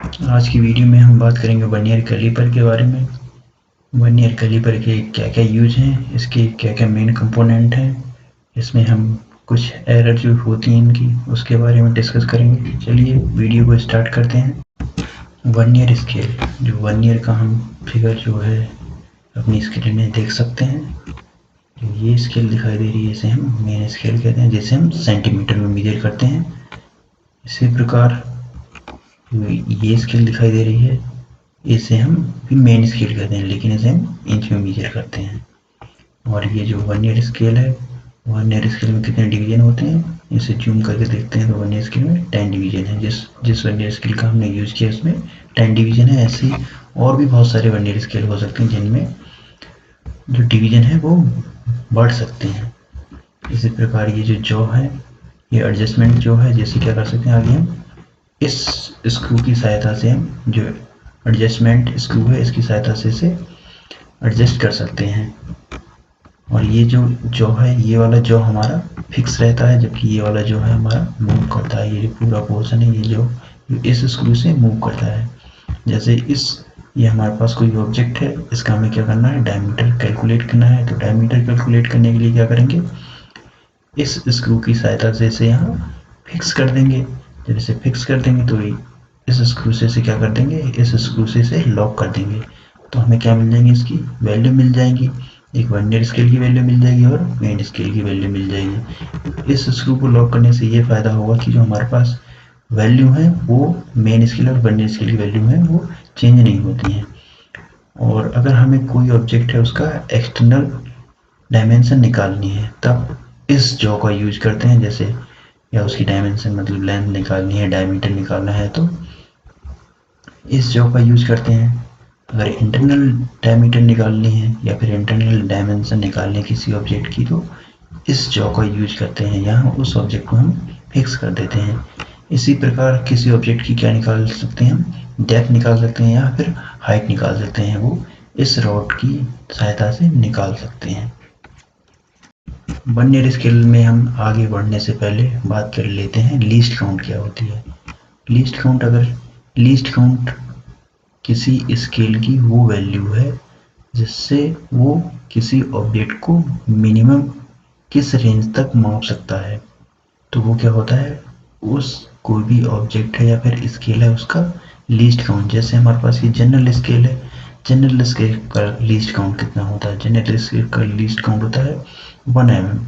आज की वीडियो में हम बात करेंगे वर्नियर कैलिपर के बारे में। वर्नियर कैलिपर के क्या क्या यूज हैं, इसके क्या क्या मेन कंपोनेंट हैं, इसमें हम कुछ एरर जो होती हैं इनकी उसके बारे में डिस्कस करेंगे। चलिए वीडियो को स्टार्ट करते हैं। वर्नियर स्केल, जो वर्नियर का हम फिगर जो है अपनी स्क्रीन में देख सकते हैं। जो ये स्केल दिखाई दे रही है इसे हम मेन स्केल कहते हैं, जिसे हम सेंटीमीटर में मेजर करते हैं। इसी प्रकार ये स्केल दिखाई दे रही है, इसे हम भी मेन स्केल कहते हैं, लेकिन इसे हम इंच में मेजर करते हैं। और ये जो वर्नियर स्केल है, वर्नियर स्केल में कितने डिवीजन होते हैं, इसे जूम करके देखते हैं तो वर्नियर स्केल में 10 डिवीजन है। जिस वर्नियर स्केल का हमने यूज किया उसमें 10 डिवीजन है। ऐसे और भी बहुत सारे वर्नियर स्केल हो सकते हैं जिनमें जो डिवीजन है वो बढ़ सकते हैं। इसी प्रकार ये जो जॉ है, ये एडजस्टमेंट जो है, जैसे क्या कर सकते हैं, आगे हम इस स्क्रू की सहायता से हम जो एडजस्टमेंट स्क्रू है इसकी सहायता से इसे एडजस्ट कर सकते हैं। और ये जो जॉ है, ये वाला जॉ हमारा फिक्स रहता है, जबकि ये वाला जो है हमारा मूव करता है। ये जो पूरा पोर्शन है, ये जो इस स्क्रू से मूव करता है। जैसे ये हमारे पास कोई ऑब्जेक्ट है, इसका हमें क्या करना है, डायमीटर कैलकुलेट करना है। तो डायमीटर कैलकुलेट करने के लिए क्या करेंगे, इस स्क्रू की सहायता से इसे यहाँ फिक्स कर देंगे। जब इसे फिक्स कर देंगे तो इस स्क्रू से इसे क्या कर देंगे, इस स्क्रू से इसे लॉक कर देंगे। तो हमें क्या मिल जाएंगी, इसकी वैल्यू मिल जाएंगी। एक वर्नियर स्केल की वैल्यू मिल जाएगी और मेन स्केल की वैल्यू मिल जाएगी। इस स्क्रू को लॉक करने से ये फायदा होगा कि जो हमारे पास वैल्यू है वो मेन स्केल और वर्नियर स्केल की वैल्यू है वो चेंज नहीं होती हैं। और अगर हमें कोई ऑब्जेक्ट है उसका एक्सटर्नल डायमेंशन निकालनी है तब इस जॉ का यूज करते हैं। जैसे या उसकी डायमेंशन मतलब लेंथ निकालनी है, डायमीटर निकालना है, तो इस जॉ का यूज करते हैं। अगर इंटरनल डायमीटर निकालनी है या फिर इंटरनल डायमेंशन निकालनी है किसी ऑब्जेक्ट की, तो इस जॉ का यूज करते हैं। यहाँ उस ऑब्जेक्ट को हम फिक्स कर देते हैं। इसी प्रकार किसी ऑब्जेक्ट की क्या निकाल सकते हैं, हम डेप्थ निकाल सकते हैं या फिर हाइट निकाल सकते हैं, वो इस रॉड की सहायता से निकाल सकते हैं। वर्नियर स्केल में हम आगे बढ़ने से पहले बात कर लेते हैं लीस्ट काउंट क्या होती है। लीस्ट काउंट किसी स्केल की वो वैल्यू है जिससे वो किसी ऑब्जेक्ट को मिनिमम किस रेंज तक माप सकता है। तो वो क्या होता है, उस कोई भी ऑब्जेक्ट है या फिर स्केल है उसका लीस्ट काउंट। जैसे हमारे पास ये जनरल स्केल है, जनरल स्केल का लीस्ट काउंट कितना होता है, जनरल स्केल का लीस्ट काउंट होता है 1 mm।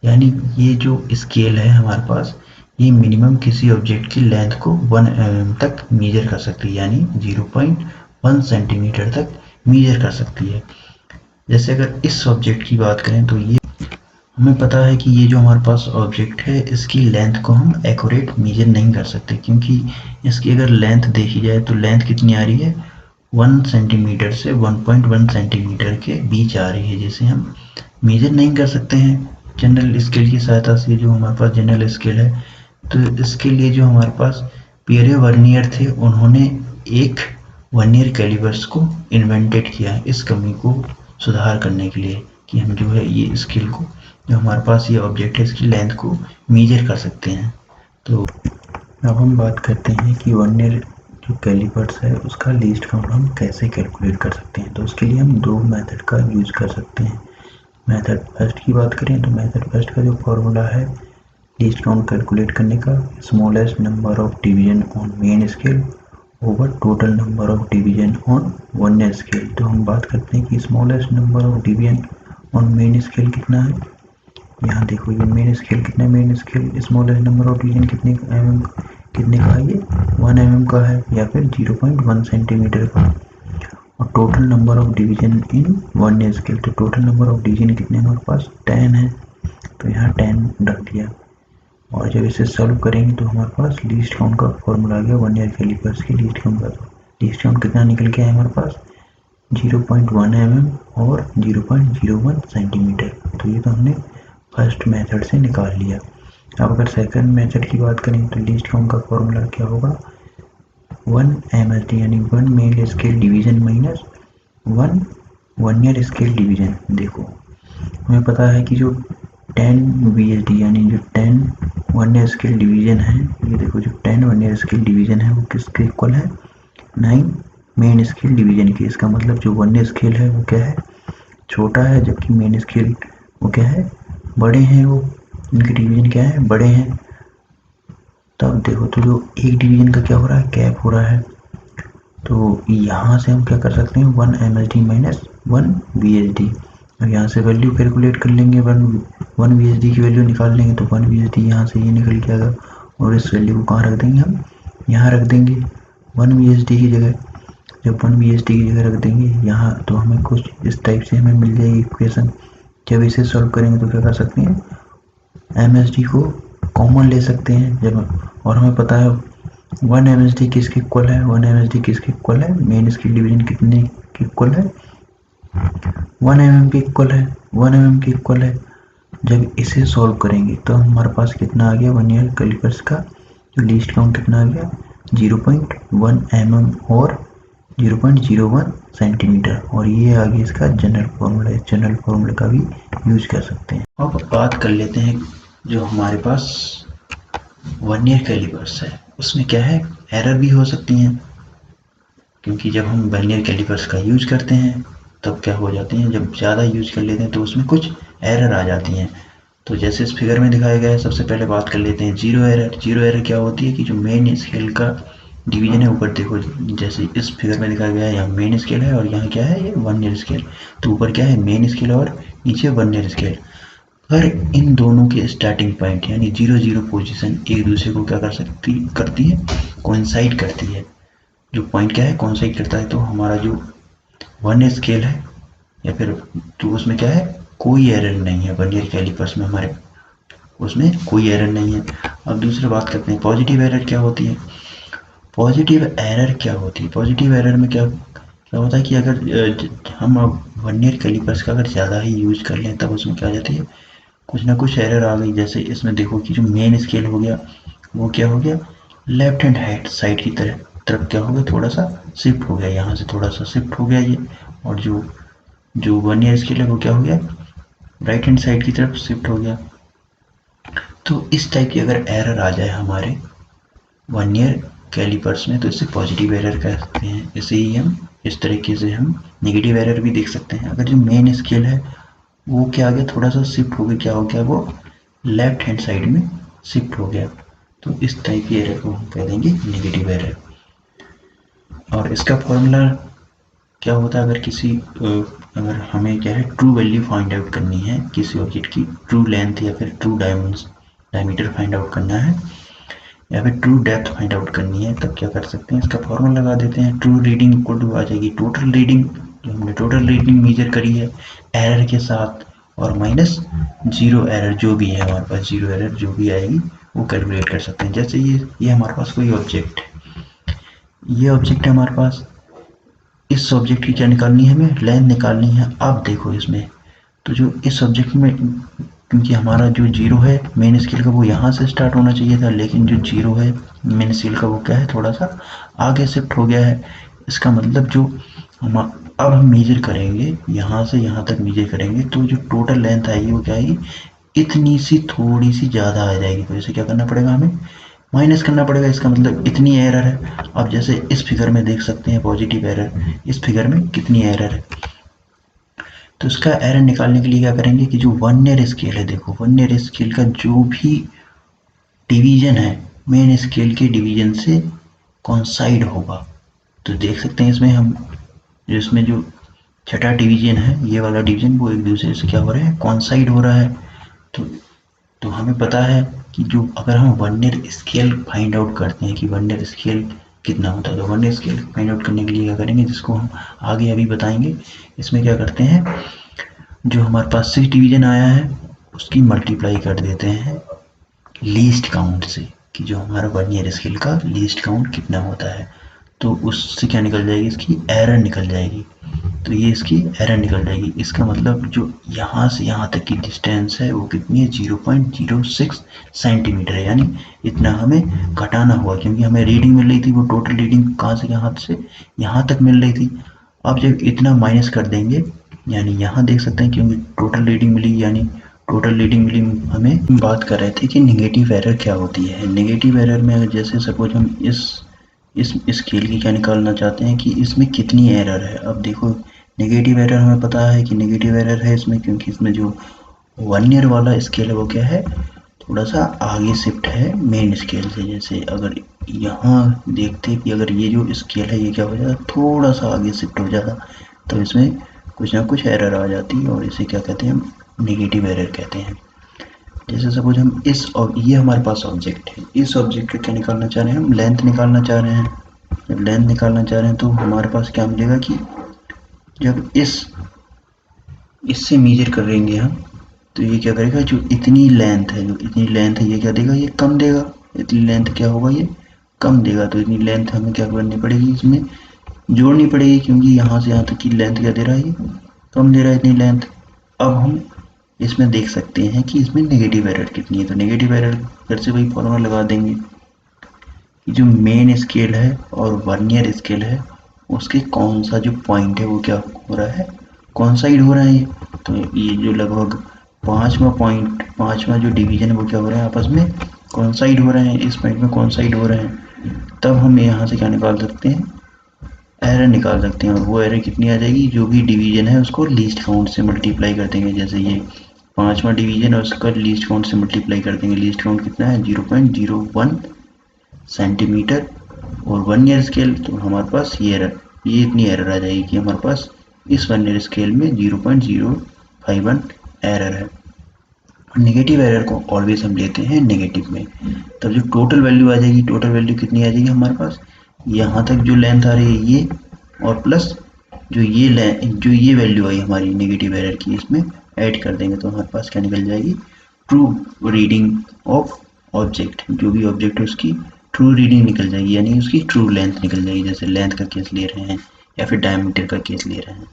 यानी ये जो स्केल है हमारे पास, ये मिनिमम किसी ऑब्जेक्ट की लेंथ को 1 mm तक मेजर कर सकती है, यानी 0.1 सेंटीमीटर तक मेजर कर सकती है। जैसे अगर इस ऑब्जेक्ट की बात करें तो ये हमें पता है कि ये जो हमारे पास ऑब्जेक्ट है इसकी लेंथ को हम एक्यूरेट मेजर नहीं कर सकते, क्योंकि इसकी अगर लेंथ देखी जाए तो लेंथ कितनी आ रही है, 1 सेंटीमीटर से 1.1 सेंटीमीटर के बीच आ रही है, जिसे हम मेजर नहीं कर सकते हैं जनरल स्केल की सहायता से। जो हमारे पास जनरल स्केल है, तो इसके लिए जो हमारे पास पियरे वर्नियर थे, उन्होंने एक वर्नियर कैलिपर्स को इन्वेंटेड किया है इस कमी को सुधार करने के लिए, कि हम जो है ये स्केल को, जो हमारे पास ये ऑब्जेक्ट है, इसकी लेंथ को मेजर कर सकते हैं। तो अब हम बात करते हैं कि वर्नियर जो कैलिपर्स है उसका लीस्ट काउंट हम कैसे कैलकुलेट कर सकते हैं। तो उसके लिए हम दो मेथड का यूज कर सकते हैं। मेथड फर्स्ट की बात करें तो मेथड फर्स्ट का जो फॉर्मूला है लीस्ट काउंट कैलकुलेट करने का, smallest number of division on main scale over total number of division on vernier scale. तो हम बात करते हैं कि smallest number of division on main scale कितना है। यहाँ देखो ये मेन स्केल कितना है, main scale smallest number of division कितने कितने का है, ये 1 mm का है या फिर 0.1 सेंटीमीटर का। और total number of division in vernier scale, तो टोटल नंबर ऑफ डिवीजन कितने हमारे पास 10 है, तो यहाँ 10 रख दिया। और जब इसे सॉल्व करेंगे तो हमारे पास लीस्ट काउंट का फॉर्मूला आ गया वर्नियर कैलिपर्स की लीस्ट काउंट का। लीस्ट काउंट कितना निकल के आया हमारे पास, 0.1 mm और 0.01 सेंटीमीटर। तो ये तो हमने फर्स्ट मेथड से निकाल लिया। अब अगर सेकंड मेथड की बात करें तो लीस्ट काउंट का फॉर्मूला क्या होगा, 1 MSD यानी 1 main scale division minus 1 vernier scale division. देखो हमें पता है कि जो 10 VSD यानी जो 10 वर्नियर स्केल डिवीजन है, ये देखो जो 10 वर्नियर स्केल डिवीजन है वो किसके इक्वल है, 9 मेन स्केल डिवीजन के। इसका मतलब जो वर्नियर स्केल है वो क्या है, छोटा है, जबकि मेन स्केल वो क्या है, बड़े हैं। वो इनके डिवीजन क्या है, बड़े हैं। तब देखो तो जो एक डिवीजन का क्या हो रहा है, कैप हो रहा है। तो यहाँ से हम क्या कर सकते हैं, 1 MSD माइनस 1 VSD। अब यहाँ से वैल्यू कैलकुलेट कर लेंगे, 1 VSD की वैल्यू निकाल लेंगे तो 1 VSD यहाँ से ये निकल के आएगा। और इस वैल्यू को कहाँ रख देंगे, हम यहाँ रख देंगे 1 VSD की जगह। जब 1 VSD की जगह रख देंगे यहाँ, तो हमें कुछ इस टाइप से हमें मिल जाएगी इक्वेशन। जब इसे सॉल्व करेंगे तो क्या कर सकते हैं, MSD को कॉमन ले सकते हैं जब, और हमें पता है 1 MSD किसके इक्वल है, 1 MSD किसके इक्वल है, मेन स्केल डिवीजन कितने के इक्वल है, 1 mm के इक्वल है, 1 mm के इक्वल है। जब इसे सॉल्व करेंगे तो हमारे पास कितना आ गया, वर्नियर कैलिपर्स का जो लीस्ट काउंट कितना आ गया, 0.1 mm और 0.01 सेंटीमीटर। और ये आगे इसका जनरल फॉर्मूला है, जनरल फॉर्मूला का भी यूज कर सकते हैं। अब बात कर लेते हैं जो हमारे पास वर्नियर कैलिपर्स है, उसमें क्या है, एरर भी हो सकती हैं। क्योंकि जब हम वर्नियर कैलिपर्स का यूज करते हैं तब क्या हो जाती हैं, जब ज़्यादा यूज कर लेते हैं तो उसमें कुछ एरर आ जाती हैं। तो जैसे इस फिगर में दिखाया गया है, सबसे पहले बात कर लेते हैं जीरो एरर। जीरो एरर क्या होती है कि जो मेन स्केल का डिवीजन है, ऊपर देखो जैसे इस फिगर में दिखाया गया है, यहाँ मेन स्केल है और यहाँ क्या है, ये वर्नियर स्केल। तो ऊपर क्या है, मेन स्केल और नीचे वर्नियर स्केल। अगर इन दोनों के स्टार्टिंग पॉइंट यानी 0 0 पोजीशन एक दूसरे को क्या करती है, कोइंसाइड करती है। जो पॉइंट क्या है, कोइंसाइड करता है, तो हमारा जो वर्नियर स्केल है या फिर तो उसमें क्या है, कोई एरर नहीं है। वर्नियर कैलिपर्स में हमारे उसमें कोई एरर नहीं है। अब दूसरी बात करते हैं पॉजिटिव एरर क्या होती है। पॉजिटिव एरर क्या होती है, पॉजिटिव एरर में क्या क्या होता है कि अगर हम वर्नियर कैलिपर्स का अगर ज़्यादा ही यूज कर लें तब उसमें क्या आ जाती है, कुछ ना कुछ एरर आ गई। जैसे इसमें देखो कि जो मेन स्केल हो गया वो क्या हो गया, लेफ्ट हैंड साइड की तरफ क्या हो गया, थोड़ा सा शिफ्ट हो गया, यहाँ से थोड़ा सा शिफ्ट हो गया ये। और जो जो वर्नियर स्केल है वो क्या हो गया, राइट हैंड साइड की तरफ शिफ्ट हो गया। तो इस टाइप की अगर एरर आ जाए हमारे वर्नियर कैलिपर्स में तो इसे पॉजिटिव एरर कह सकते हैं। इसे ही हम इस तरीके से हम नेगेटिव एरर भी देख सकते हैं। अगर जो मेन स्केल है वो क्या आ गया, थोड़ा सा शिफ्ट हो गया, क्या हो गया, वो लेफ्ट हैंड साइड में शिफ्ट हो गया। तो इस टाइप की एरर को हम कह देंगे नेगेटिव एरर। और इसका फॉर्मूला क्या होता है, अगर हमें क्या है, ट्रू वैल्यू फाइंड आउट करनी है किसी ऑब्जेक्ट की, ट्रू लेंथ या फिर ट्रू डायमीटर फाइंड आउट करना है या फिर ट्रू डेप्थ फाइंड आउट करनी है, तब क्या कर सकते हैं, इसका फॉर्मूला लगा देते हैं। ट्रू रीडिंग इक्वल टू आ जाएगी टोटल रीडिंग, जो हमने टोटल रीडिंग मेजर करी है एरर के साथ, और माइनस जीरो एरर जो भी है हमारे पास, जीरो एरर जो भी आएगी वो कैलकुलेट कर सकते हैं। जैसे ये हमारे पास कोई ऑब्जेक्ट है, ये ऑब्जेक्ट है हमारे पास, इस ऑब्जेक्ट की क्या निकालनी है, हमें लेंथ निकालनी है। अब देखो इसमें तो जो इस ऑब्जेक्ट में, क्योंकि हमारा जो जीरो है मेन स्केल का वो यहाँ से स्टार्ट होना चाहिए था, लेकिन जो जीरो है मेन स्केल का वो क्या है, थोड़ा सा आगे शिफ्ट हो गया है। इसका मतलब जो हम अब हम मेजर करेंगे, यहाँ से यहाँ तक मेजर करेंगे तो जो टोटल लेंथ आएगी वो क्या आएगी, इतनी सी थोड़ी सी ज़्यादा आ जाएगी। तो इसे क्या करना पड़ेगा, हमें माइनस करना पड़ेगा। इसका मतलब इतनी एरर है। अब जैसे इस फिगर में देख सकते हैं पॉजिटिव एरर, इस फिगर में कितनी एरर है। तो इसका एरर निकालने के लिए क्या करेंगे कि जो वर्नियर स्केल है, देखो वर्नियर स्केल का जो भी डिवीजन है मेन स्केल के डिवीजन से कॉन्साइड होगा। तो देख सकते हैं इसमें हम इसमें जो छठा डिवीजन है, ये वाला डिवीजन, वो एक दूसरे से क्या हो रहा है, कॉन्साइड हो रहा है। तो तो हमें पता है कि जो अगर हम वर्नियर स्केल फाइंड आउट करते हैं कि वर्नियर स्केल कितना होता है, तो वर्नियर स्केल फाइंड आउट करने के लिए क्या करेंगे, जिसको हम आगे अभी बताएंगे। इसमें क्या करते हैं, जो हमारे पास 6 डिवीजन आया है उसकी मल्टीप्लाई कर देते हैं लीस्ट काउंट से, कि जो हमारा वर्नियर स्केल का लीस्ट काउंट कितना होता है। तो उससे क्या निकल जाएगी, इसकी एरर निकल जाएगी। तो ये इसकी एरर निकल जाएगी। इसका मतलब जो यहाँ से यहाँ तक की डिस्टेंस है वो कितनी है, 0.06 सेंटीमीटर है। यानी इतना हमें घटाना हुआ, क्योंकि हमें रीडिंग मिल रही थी, वो टोटल रीडिंग कहाँ से यहाँ तक मिल रही थी। अब जब इतना माइनस कर देंगे, यानी यहाँ देख सकते हैं, क्योंकि टोटल रीडिंग मिली, यानी टोटल रीडिंग मिली हमें। बात कर रहे थे कि नेगेटिव एरर क्या होती है। नेगेटिव एरर में अगर जैसे सपोज हम इस स्केल की क्या निकालना चाहते हैं कि इसमें कितनी एरर है। अब देखो नेगेटिव एरर हमें पता है कि नेगेटिव एरर है इसमें, क्योंकि इसमें जो वर्नियर वाला स्केल है वो क्या है, थोड़ा सा आगे शिफ्ट है मेन स्केल से। जैसे अगर यहाँ देखते कि अगर ये जो स्केल है ये क्या हो जाता, थोड़ा सा आगे शिफ्ट हो जाता, तो इसमें कुछ ना कुछ एरर आ जाती है और इसे क्या कहते हैं, हम नेगेटिव एरर कहते हैं। जैसे सपोज हम और ये हमारे पास ऑब्जेक्ट है, इस ऑब्जेक्ट का क्या निकालना चाह रहे हैं, हम लेंथ निकालना चाह रहे हैं। जब लेंथ निकालना चाह रहे हैं तो हमारे पास क्या मिलेगा कि जब इससे मेजर करेंगे हम, तो ये क्या करेगा, जो इतनी लेंथ है, ये क्या देगा, ये कम देगा। इतनी लेंथ क्या होगा, ये कम देगा। तो इतनी लेंथ हमें क्या करनी पड़ेगी, इसमें जोड़नी पड़ेगी, क्योंकि यहाँ से यहाँ तक की लेंथ क्या दे रहा है, ये कम दे रहा है इतनी लेंथ। अब हम इसमें देख सकते हैं कि इसमें नेगेटिव एरर कितनी है। तो नेगेटिव एरर फिर से वही फॉर्मूला लगा देंगे कि जो मेन स्केल है और वर्नियर स्केल है उसके कौन सा जो पॉइंट है वो क्या हो रहा है, कौन साइड हो रहा है ये। तो ये जो लगभग पांचवा जो डिवीजन है वो क्या हो रहा है, आपस में कौन साइड हो रहे हैं, इस पॉइंट में कौन साइड हो रहे हैं। तब हम यहाँ से क्या निकाल सकते हैं, एरर निकाल सकते हैं। और वो एरर कितनी आ जाएगी, जो भी डिवीजन है उसको लीस्ट काउंट से मल्टीप्लाई कर देंगे। जैसे ये पांचवा डिवीजन है उसका लीस्ट काउंट से मल्टीप्लाई कर देंगे। लीस्ट काउंट कितना है, 0.01 सेंटीमीटर। और वर्नियर स्केल तो हमारे पास ये इतनी एरर आ जाएगी कि हमारे पास इस वर्नियर स्केल में 0.051 एरर है। नेगेटिव एरर को ऑलवेज हम लेते हैं नेगेटिव में। तब जो टोटल वैल्यू आ जाएगी, टोटल वैल्यू कितनी आ जाएगी हमारे पास, यहाँ तक जो लेंथ आ रही है ये, और प्लस जो ये वैल्यू आई हमारी नेगेटिव एरर की, इसमें ऐड कर देंगे तो हमारे पास क्या निकल जाएगी, ट्रू रीडिंग ऑफ ऑब्जेक्ट। जो भी ऑब्जेक्ट है उसकी ट्रू रीडिंग निकल जाएगी, यानी उसकी ट्रू लेंथ निकल जाएगी। जैसे लेंथ का केस ले रहे हैं या फिर डायमीटर का केस ले रहे हैं।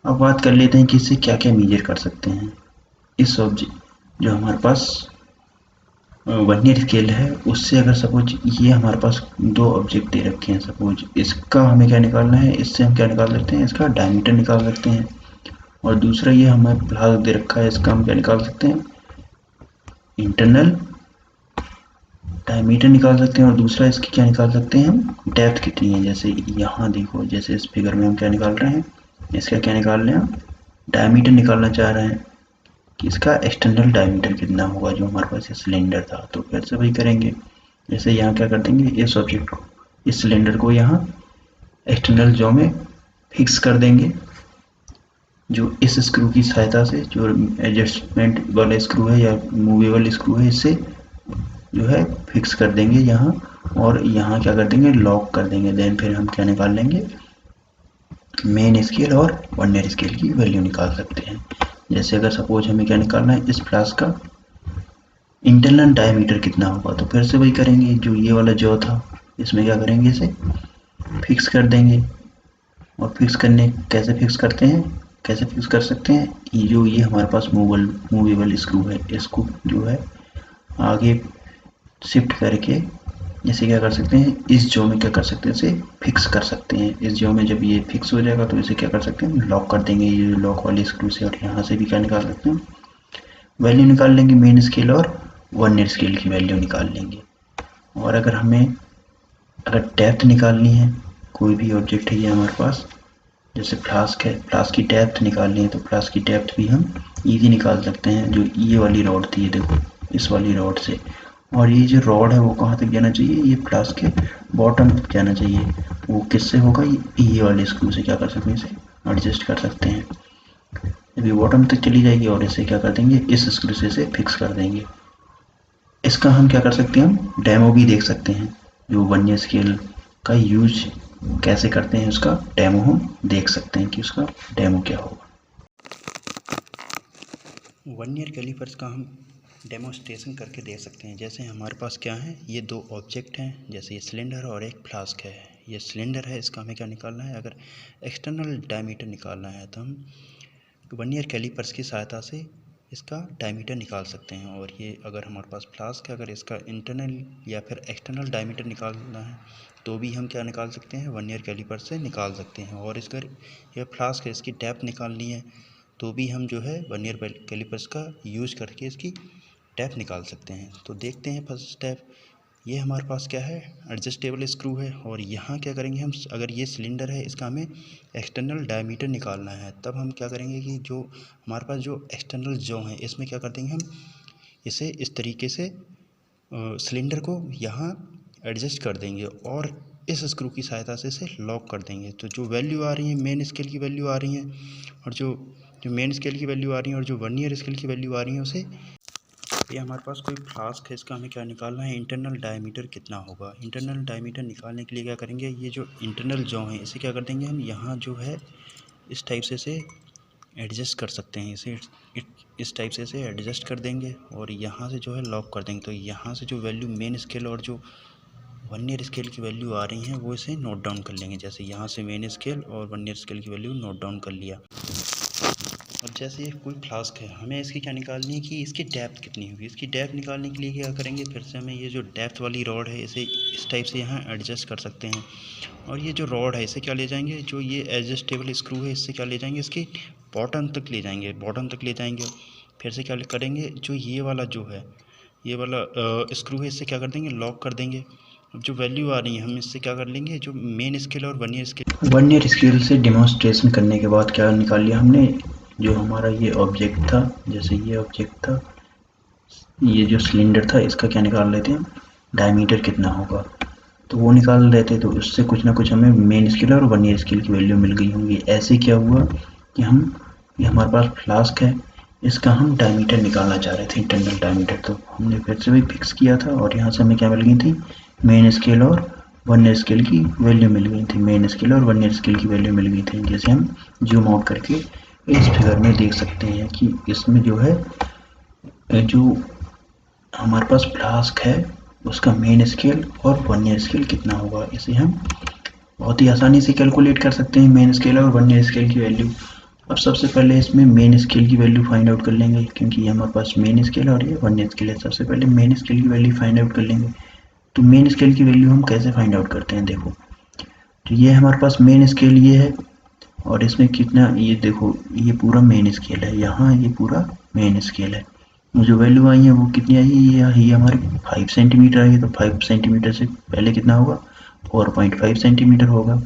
अब बात कर लेते हैं कि इससे क्या क्या मेजर कर सकते हैं। इस ऑब्जेक्ट जो हमारे पास वर्नियर स्केल है उससे अगर सपोज ये हमारे पास दो ऑब्जेक्ट दे रखे हैं, सपोज इसका हमें क्या निकालना है, इससे हम क्या निकाल सकते हैं, इसका डायमीटर निकाल सकते हैं। और दूसरा ये हमें प्लास दे रखा है, इसका हम क्या निकाल सकते हैं, इंटरनल डायमीटर निकाल सकते हैं। और दूसरा इसकी क्या निकाल सकते हैं, हम डेप्थ कितनी है। जैसे यहाँ देखो, जैसे इस फिगर में हम क्या निकाल रहे हैं, इसका क्या निकाल रहे हैं, हम डायमीटर निकालना चाह रहे हैं कि इसका एक्सटर्नल डायमीटर कितना होगा जो हमारे पास ये सिलेंडर था। तो फिर से वही करेंगे, जैसे यहाँ क्या कर देंगे, इस ऑब्जेक्ट को, इस सिलेंडर को यहाँ एक्सटर्नल जॉ में फिक्स कर देंगे। जो इस स्क्रू की सहायता से, जो एडजस्टमेंट वाला स्क्रू है या मूवेबल स्क्रू है, इससे जो है फिक्स कर देंगे यहाँ। और यहाँ क्या कर देंगे, लॉक कर देंगे। देन फिर हम क्या निकाल लेंगे, मेन स्केल और वर्नियर स्केल की वैल्यू निकाल सकते हैं। जैसे अगर सपोज हमें क्या निकालना है, इस फ्लास्क का इंटरनल डायमीटर कितना होगा, तो फिर से वही करेंगे, जो ये वाला जॉ था इसमें क्या करेंगे, इसे फिक्स कर देंगे। और फिक्स करने कैसे फिक्स करते हैं, कैसे फिक्स कर सकते हैं, ये हमारे पास मूवेबल स्क्रू है, इसको जो है आगे शिफ्ट करके जैसे क्या कर सकते हैं, इस जॉ में क्या कर सकते हैं, इसे फिक्स कर सकते हैं। इस जॉ में जब ये फिक्स हो जाएगा तो इसे क्या कर सकते हैं, लॉक कर देंगे ये लॉक वाली स्क्रू से। और यहाँ से भी क्या निकाल सकते हैं, वैल्यू निकाल लेंगे, मेन स्केल और वर्नियर स्केल की वैल्यू निकाल लेंगे। और अगर डेप्थ निकालनी है, कोई भी ऑब्जेक्ट है ये हमारे पास, जैसे फ्लास्क है, फ्लास्क की डेप्थ निकालनी है, तो फ्लास्क की डेप्थ भी हम इजी निकाल सकते हैं। जो ये वाली रॉड थी, ये देखो, इस वाली रॉड से, और ये जो रॉड है वो कहाँ तक जाना चाहिए, ये फ्लास्क के बॉटम तक जाना चाहिए। वो किससे होगा, ये वाले स्क्रू से क्या कर सकते हैं, इसे एडजस्ट कर सकते हैं। जब ये बॉटम तक चली जाएगी और इसे क्या कर देंगे, इस स्क्रू से इसे फिक्स कर देंगे। इसका हम क्या कर सकते हैं, हम डेमो भी देख सकते हैं। जो वर्नियर स्केल का यूज कैसे करते हैं उसका डेमो हम देख सकते हैं कि उसका डेमो क्या होगा। वर्नियर कैलीपर्स का हम डेमोस्ट्रेशन करके देख सकते हैं। जैसे हमारे पास क्या है, ये दो ऑब्जेक्ट हैं, जैसे ये सिलेंडर और एक फ्लास्क है। ये सिलेंडर है, इसका हमें क्या निकालना है, अगर एक्सटर्नल डायमीटर निकालना है तो हम वर्नियर कैलीपर्स की सहायता से इसका डायमीटर निकाल सकते हैं। और ये अगर हमारे पास फ्लास्क है, अगर इसका इंटरनल या फिर एक्सटर्नल डायमीटर निकालना है तो भी हम क्या निकाल सकते हैं, वर्नियर कैलीपर से निकाल सकते हैं। और इसका यह फ्लास्क है, इसकी डेप्थ निकालनी है तो भी हम जो है वर्नियर कैलीपर्स का यूज करके इसकी डेप्थ निकाल सकते हैं। तो देखते हैं फर्स्ट स्टेप, ये हमारे पास क्या है, एडजस्टेबल स्क्रू है। और यहाँ क्या करेंगे हम, अगर ये सिलेंडर है इसका हमें एक्सटर्नल डायमीटर निकालना है, तब हम क्या करेंगे कि जो हमारे पास जो एक्सटर्नल जॉ है इसमें क्या कर देंगे हम, इसे इस तरीके से सिलेंडर को यहाँ एडजस्ट कर देंगे और इस स्क्रू की सहायता से इसे लॉक कर देंगे। तो जो वैल्यू आ रही है, मेन स्केल की वैल्यू आ रही है, और जो मेन स्केल की वैल्यू आ रही है और जो वर्नियर स्केल की वैल्यू आ रही है उसे, ये हमारे पास कोई फ्लास्क है, इसका हमें क्या निकालना है, इंटरनल डायमीटर कितना होगा। इंटरनल डायमीटर निकालने के लिए क्या करेंगे, ये जो इंटरनल जॉ है इसे क्या कर देंगे हम, यहाँ जो है इस टाइप से इसे एडजस्ट कर सकते हैं, इसे इस टाइप से इसे एडजस्ट कर देंगे और यहाँ से जो है लॉक कर देंगे। तो यहाँ से जो वैल्यू मेन स्केल और जो वर्नियर स्केल की वैल्यू आ रही हैं वो इसे नोट डाउन कर लेंगे। जैसे यहाँ से मेन स्केल और वर्नियर स्केल की वैल्यू नोट डाउन कर लिया। और जैसे ये कोई फ्लास्क है, हमें इसकी क्या निकालनी है कि इसकी डेप्थ कितनी होगी। इसकी डेप्थ निकालने के लिए क्या करेंगे, फिर से हमें ये जो डेप्थ वाली रॉड है इसे इस टाइप से यहाँ एडजस्ट कर सकते हैं। और ये जो रॉड है इसे क्या ले जाएंगे, जो ये एडजस्टेबल स्क्रू है इससे क्या ले जाएंगे, इसकी बॉटम तक ले जाएंगे, बॉटम तक ले जाएंगे। फिर से क्या करेंगे, जो ये वाला जो है, ये वाला स्क्रू है इससे क्या कर देंगे, लॉक कर देंगे। अब जो वैल्यू आ रही है हम इससे क्या कर लेंगे, जो मेन स्केल और वर्नियर स्केल से डेमोन्स्ट्रेशन करने के बाद क्या निकाल लिया हमने, जो हमारा ये ऑब्जेक्ट था, जैसे ये ऑब्जेक्ट था, ये जो सिलेंडर था, इसका क्या निकाल लेते हैं, डायमीटर कितना होगा, तो वो निकाल लेते। तो उससे कुछ ना कुछ हमें मेन स्केल और वर्नियर स्केल की वैल्यू मिल गई होंगी। ऐसे क्या हुआ कि ये हमारे पास फ्लास्क है, इसका हम डायमीटर निकालना चाह रहे थे, इंटरनल डायमीटर। तो हमने फिर से भी फिक्स किया था और यहाँ से हमें क्या मिल गई थी, मेन स्केल और वर्नियर स्केल की वैल्यू मिल गई थी, मेन स्केल और वर्नियर स्केल की वैल्यू मिल गई थी। जैसे हम जूम आउट करके इस फिगर में देख सकते हैं कि इसमें जो है, जो हमारे पास फ्लास्क है उसका मेन स्केल और वर्नियर स्केल कितना होगा, इसे हम बहुत ही आसानी से कैलकुलेट कर सकते हैं, मेन स्केल और वर्नियर स्केल की वैल्यू। अब सबसे पहले इसमें मेन स्केल की वैल्यू फाइंड आउट कर लेंगे, क्योंकि ये हमारे पास मेन स्केल और ये वर्नियर स्केल है। सबसे पहले मेन स्केल की वैल्यू फाइंड आउट कर लेंगे। तो मेन स्केल की वैल्यू हम कैसे फाइंड आउट करते हैं, देखो, तो ये हमारे पास मेन स्केल ये है और इसमें कितना, ये देखो, ये पूरा मेन स्केल है, यहाँ ये पूरा मेन स्केल है। जो वैल्यू आई है वो कितनी आई है, ये हमारे 5 सेंटीमीटर आई है। तो 5 सेंटीमीटर से पहले कितना होगा, 4.5 सेंटीमीटर होगा।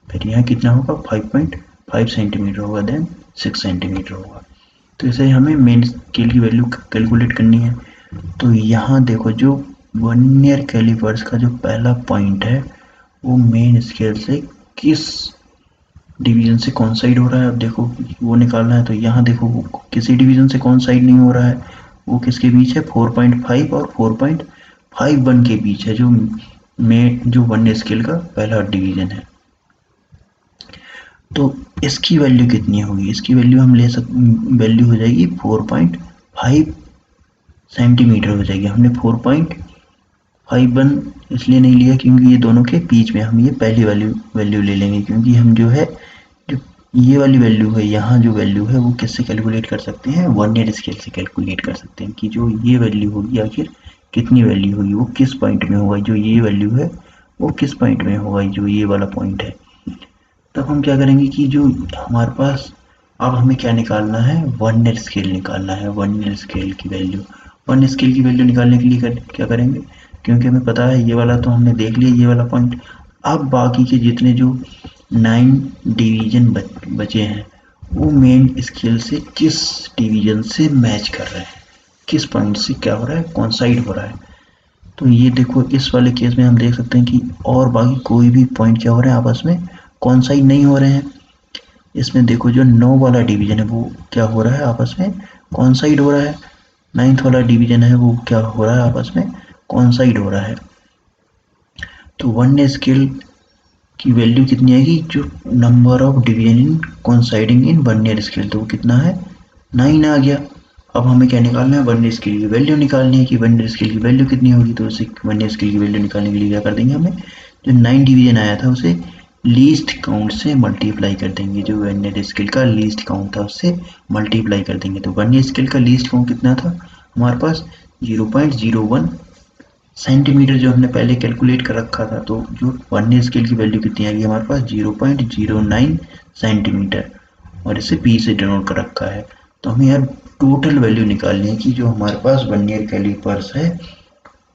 फिर यहाँ कितना होगा, 5.5 सेंटीमीटर होगा, देन 6 सेंटीमीटर होगा। तो इसे हमें मेन स्केल की वैल्यू कैलकुलेट करनी है। तो यहाँ देखो, जो वर्नियर कैलिपर्स का जो पहला पॉइंट है वो मेन स्केल से किस डिवीजन से कौन साइड हो रहा है, अब देखो वो निकालना है। तो यहाँ देखो, वो किसी डिवीजन से कौन साइड नहीं हो रहा है, वो किसके बीच है, 4.5 और 4.51 के बीच है, जो वन स्केल का पहला डिवीजन है। तो इसकी वैल्यू कितनी होगी, इसकी वैल्यू हम ले वैल्यू हो जाएगी 4.5 सेंटीमीटर हो जाएगी। हमने 4.51 इसलिए नहीं लिया क्योंकि ये दोनों के बीच में, हम ये पहली वाली वैल्यू ले लेंगे, क्योंकि हम जो है, जो ये वाली वैल्यू है, यहाँ जो वैल्यू है वो किससे कैलकुलेट कर सकते हैं, वर्नियर स्केल से कैलकुलेट कर सकते हैं कि जो ये वैल्यू होगी आखिर कितनी वैल्यू होगी, वो किस पॉइंट में होगा, जो ये वैल्यू है वो किस पॉइंट में होगा, जो ये वाला पॉइंट है। तब हम क्या करेंगे कि जो हमारे पास, अब हमें क्या निकालना है, वर्नियर स्केल निकालना है, वर्नियर स्केल की वैल्यू। वर्नियर स्केल की वैल्यू निकालने के लिए क्या करेंगे, क्योंकि हमें पता है ये वाला तो हमने देख लिया, ये वाला पॉइंट। अब बाकी के जितने जो 9 डिवीजन बचे हैं वो मेन स्केल से किस डिवीजन से मैच कर रहे हैं, किस पॉइंट से क्या हो रहा है, कॉन्साइड हो रहा है। तो ये देखो, इस वाले केस में हम देख सकते हैं कि और बाकी कोई भी पॉइंट क्या हो रहे हैं, आपस में कॉन्साइड नहीं हो रहे हैं। इसमें देखो, जो 9 वाला डिवीजन है वो क्या हो रहा है, आपस में कॉन्साइड हो रहा है। 9th वाला डिवीजन है वो क्या हो रहा है, आपस में कॉन्साइड हो रहा है। तो वन स्केल की वैल्यू कितनी आएगी, जो number of division in coinciding in vernier scale, तो वो कितना है, 9 आ गया। अब हमें क्या निकालना है, वर्नियर स्केल की वैल्यू निकालनी है कि वर्नियर स्केल की वैल्यू कितनी होगी। तो उसे वर्नियर स्केल की वैल्यू निकालने के लिए क्या कर देंगे, हमें जो 9 डिवीजन आया था उसे लीस्ट काउंट से मल्टीप्लाई कर देंगे, जो वर्नियर स्केल का लीस्ट काउंट था उससे मल्टीप्लाई कर देंगे। तो वर्नियर स्केल का लीस्ट काउंट कितना था हमारे पास, 0.01 सेंटीमीटर, जो हमने पहले कैलकुलेट कर रखा था। तो जो वर्नियर स्केल की वैल्यू कितनी आएगी हमारे पास, 0.09 सेंटीमीटर, और इसे पी से डिनोट कर रखा है। तो हमें यार टोटल वैल्यू निकालनी है कि जो हमारे पास वर्नियर कैलिपर्स है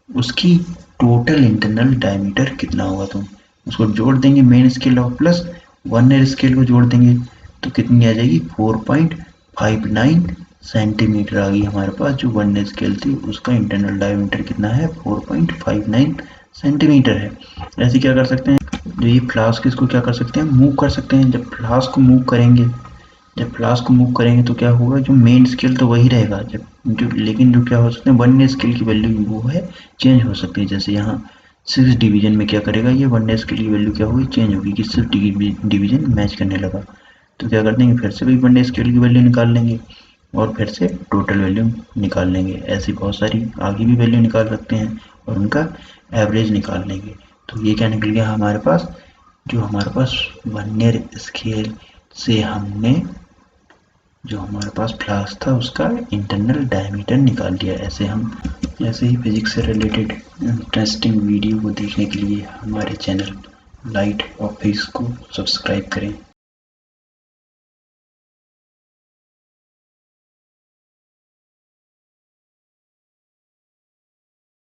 उसकी टोटल इंटरनल डायमीटर कितना होगा, तो उसको जोड़ देंगे मेन स्केल और प्लस वर्नियर स्केल को जोड़ देंगे तो कितनी आ जाएगी 4.59 सेंटीमीटर आ गई हमारे पास। जो वर्नियर स्केल थी उसका इंटरनल डायमीटर कितना है 4.59 सेंटीमीटर है। ऐसे क्या कर सकते हैं, जो ये फ्लास्क इसको क्या कर सकते हैं मूव कर सकते हैं। जब फ्लास्क को मूव करेंगे तो क्या होगा, जो मेन स्केल तो वही रहेगा, जब जो लेकिन जो क्या हो सकते हैं वर्नियर स्केल की वैल्यू वो है चेंज हो सकती है। जैसे यहाँ 6 डिवीजन में क्या करेगा, ये वर्नियर स्केल की वैल्यू क्या होगी चेंज होगी कि 6 डिवीजन मैच करने लगा। तो क्या कर देंगे फिर से वही वर्नियर स्केल की वैल्यू निकाल लेंगे और फिर से टोटल वैल्यू निकाल लेंगे। ऐसी बहुत सारी आगे भी वैल्यू निकाल सकते हैं और उनका एवरेज निकाल लेंगे। तो ये क्या निकल गया हमारे पास, जो हमारे पास वर्नियर स्केल से हमने जो हमारे पास फ्लास्क था उसका इंटरनल डायमीटर निकाल लिया। ऐसे ही फिजिक्स से रिलेटेड इंटरेस्टिंग वीडियो को देखने के लिए हमारे चैनल लाइट ऑफ फिजिक्स को सब्सक्राइब करें।